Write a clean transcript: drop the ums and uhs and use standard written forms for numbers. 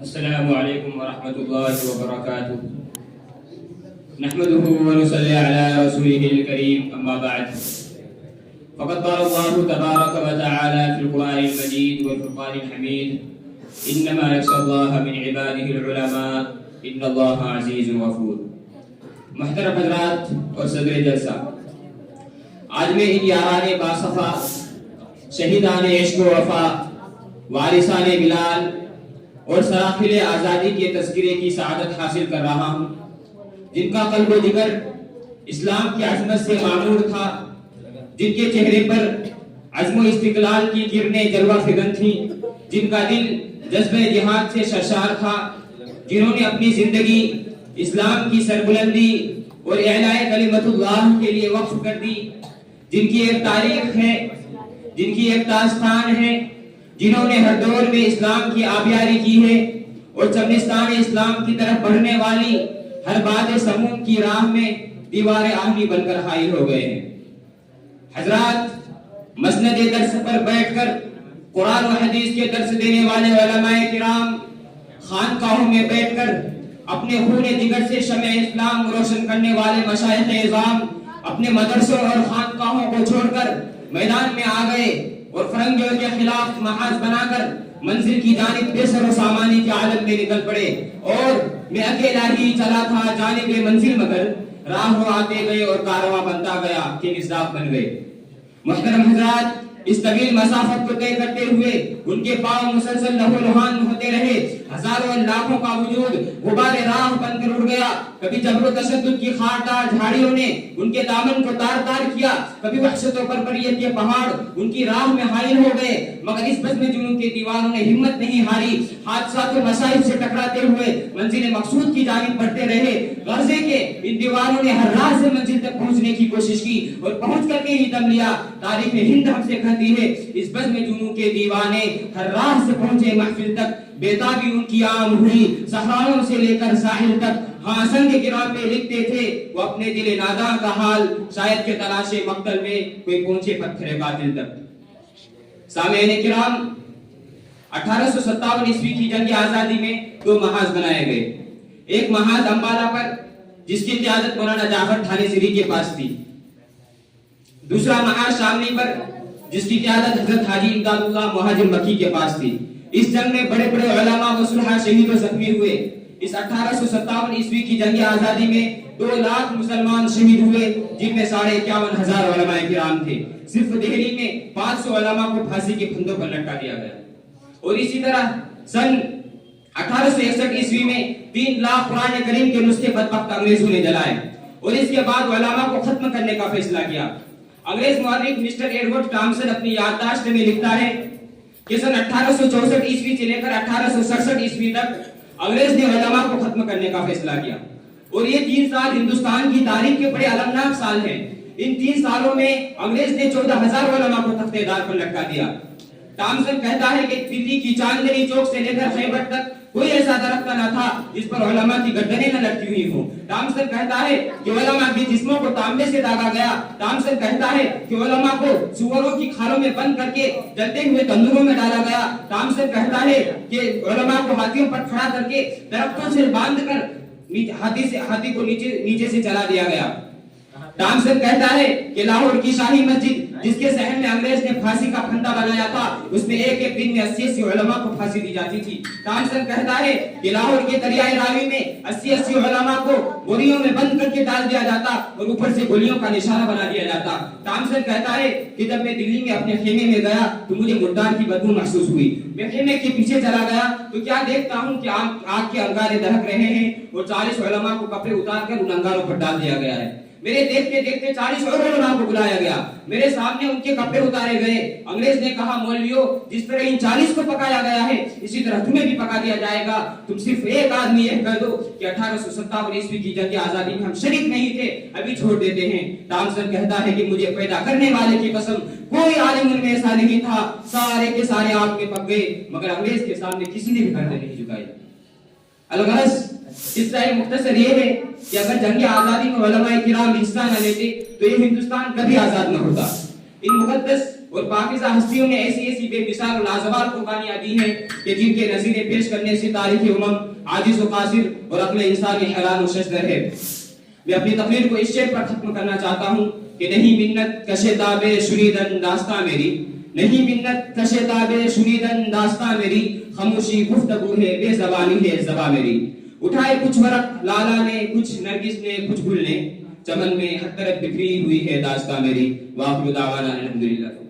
السلام علیکم ورحمۃ اللہ وبرکاتہ نحمده ونصلي على رسوله الكريم اما بعد فقد قال الله تبارك وتعالى في القرآن المجيد والفرقان الحميد انما يخشى الله من عباده العلماء ان الله عزيز غفور. محترم حضرات اور صدر جلسہ، آج میں ان یاران باصفا، شہیدان عشق و وفا، وارثان بلال اور سراخل آزادی کے تذکرے کی سعادت حاصل کر رہا ہوں، جن کا قلب و جگر اسلام کی عظمت سے معمور تھا، جن کے چہرے پر عزم و استقلال کی کرنیں جلوہ فگن تھیں، جن کا دل جذبہ جہاد سے سرشار تھا، جنہوں نے اپنی زندگی اسلام کی سربلندی اور اعلاء کلمت اللہ کے لیے وقف کر دی، جن کی ایک تاریخ ہے، جن کی ایک داستان ہے، جنہوں نے ہر دور میں اسلام کی آبیاری کی ہے اور چمنستان اسلام کی طرف بڑھنے والی ہر باد سموم کی راہ میں دیوار آہنی بن کر حائل ہو گئے ہیں. حضرات، مسند درس پر بیٹھ کر قرآن و حدیث کے درس دینے والے علماء کرام، خانقاہوں میں بیٹھ کر اپنے خون جگر سے شمع اسلام روشن کرنے والے مشائخ اعظام اپنے مدرسوں اور خانقاہوں کو چھوڑ کر میدان میں آ گئے اور فرنگیوں کے خلاف محاذ بنا کر منزل کی جانب بے سر و سامانی کے عالم میں نکل پڑے. اور میں اکیلا ہی چلا تھا جانب منزل، مگر راہ رو آتے گئے اور کارواں بنتا گیا کہ مصداق بن گئے. محترم حضرات، اس طویل مسافت کو طے کرتے ہوئے ان کے پاؤں مسلسل لہو لہان ہوتے رہے، ہزاروں لاکھوں کا وجود غبار راہ بن کر اڑ گیا. کبھی جبر و تشدد کی خاردار جھاڑیوں نے ان کے دامن کو تار تار کیا، کبھی وحشت و بربریت کے پہاڑ ان کی راہ میں حائل ہو گئے، مگر اس بزم جنون کے دیوانوں نے ہمت نہیں ہاری. حادثات و مصائب سے ٹکراتے ہوئے منزل مقصود کی جانب بڑھتے رہے. غرضے کے ان دیوانوں نے ہر راہ سے منزل تک پہنچنے کی کوشش کی اور پہنچ کر کے ہی دم لیا. تاریخ ہند ہم سے کہتی ہے، اس بزم جنون کے دیوانے ہر راہ سے پہنچے محفل تک، بیتابی ان کی عام ہوئی صحراؤں سے لے کر ساحل تک. ہاں، سنگ گرام پہ لکھتے تھے وہ اپنے دل ناداں کا حال، شاید کے تلاش مقتل میں کوئی پہنچے پتھر قاتل تک. سامعین کرام، 1857 عیسوی کی جنگ آزادی میں دو محاذ بنائے گئے. ایک محاذ امبالہ پر جس کی قیادت مولانا جعفر تھانے سری کے پاس تھی، دوسرا محاذ شاملی پر جس کی قیادت حضرت حاجی امداد اللہ مہاجر مکی کے پاس تھی. اس جنگ میں بڑے بڑے علماء و صلحاء شہید و زخمی ہوئے. اس 1857 عیسوی کی جنگ آزادی میں 2 لاکھ مسلمان شہید ہوئے، جن میں 51,500 علماء کرام تھے. صرف دہلی میں 500 علماء کو پھانسی کے پھندوں پر لٹکا دیا گیا. اور اسی طرح سن 1861 عیسوی میں 3 لاکھ قرآن کریم کے نسخے بدبخت انگریزوں نے جلائے. اور اس کے بعد علماء کو ختم کرنے کا فیصلہ کیا. انگریز مورخ مسٹر ایڈورڈ ٹامسن اپنی یادداشت میں لکھتا ہے کہ سن 1864 عیسوی سے لے کر 1867 عیسوی تک انگریز نے علماء کو ختم کرنے کا فیصلہ کیا. اور یہ 3 سال ہندوستان کی تاریخ کے بڑے المناک سال ہیں. ان 3 سالوں میں انگریز نے 14,000 علماء کو تختے دار پر لٹکا دیا. ٹامسن کہتا ہے کہ دلی کی چاندنی چوک سے لے کر خیبر تک کوئی ایسا درخت نہ تھا جس پر علماء کی گردنیں نہ لٹکی ہوئی ہوں. ٹامسن کہتا ہے کہ علماء کے جسموں کو تانبے سے داغا گیا. ٹامسن کہتا ہے کہ علماء کو سوروں کی کھالوں میں بند کر کے جلتے ہوئے تندوروں میں ڈالا گیا. ٹامسن کہتا ہے کہ علماء کو ہاتھیوں پر کھڑا کر کے درختوں سے باندھ کر ہاتھی کو نیچے سے چلا دیا گیا. ٹامسن کہتا ہے کہ لاہور کی شاہی مسجد جس کے صحن میں انگریز نے پھانسی کا پھندا بنایا تھا، اس میں ایک ایک دن میں 80 علماء کو پھانسی دی جاتی تھی. ٹامسن کہتا ہے کہ لاہور کے دریائے راوی میں 80 علماء کو گولیوں میں بند کر کے ڈال دیا جاتا اور اوپر سے گولیوں کا نشانہ بنا دیا جاتا. ٹامسن کہتا ہے کہ جب میں دلی میں اپنے خیمے میں گیا تو مجھے مردار کی بدبو محسوس ہوئی. میں خیمے کے پیچھے چلا گیا تو کیا دیکھتا ہوں کہ آگ کے انگارے دہک رہے ہیں اور 40 علماء کو کپڑے اتار کر ان انگاروں پر ڈال دیا گیا ہے. میرے دیکھتے دیکھتے 40 اور علماء کو بلایا گیا. میرے سامنے ان کے کپڑے اتارے گئے. انگریز نے کہا، مولویوں، جس طرح ان 40 کو پکایا گیا ہے اسی طرح تمہیں بھی پکا دیا جائے گا. تم صرف ایک آدمی یہ کہہ دو کہ 1857 عیسوی کی جنگ آزادی میں ہم شریک نہیں تھے، ابھی چھوڑ دیتے ہیں. ٹامسن کہتا ہے کہ مجھے پیدا کرنے والے کی قسم کوئی عالم ان میں ایسا نہیں تھا. سارے کے سارے آگ میں پک گئے، مگر انگریز کے سامنے کسی نے بھی گردن نہیں جھکائی. الغرض اس کا مختصر یہ ہے کہ اگر جنگ آزادی میں علماء کرام حصہ نہ لیتے تو یہ ہندوستان کبھی آزاد نہ ہوتا. ان مقدس اور پاکیزہ ہستیوں نے ایسی ایسی بے مثال و لازوال قربانیاں دی ہیں کہ جن کے نظیریں پیش کرنے سے تاریخ عاجز و قاصر اور عقل انسانی حیران و ششدر ہے۔ میں اپنی تقریر کو اس شعر پر ختم کرنا چاہتا ہوں کہ نہیں منت کشے تابے شنیدن داستاں میری، نہیں منت کشے تابے شنیدن داستاں میری، خاموشی گفتگو ہے بے زبانی ہے زباں میری۔ اٹھائے کچھ ورق لالا نے، کچھ نرگس نے، کچھ گل نے، چمن میں ہر طرف بکھری ہوئی ہے داستاں میری۔ وآخر دعوانا الحمدللہ۔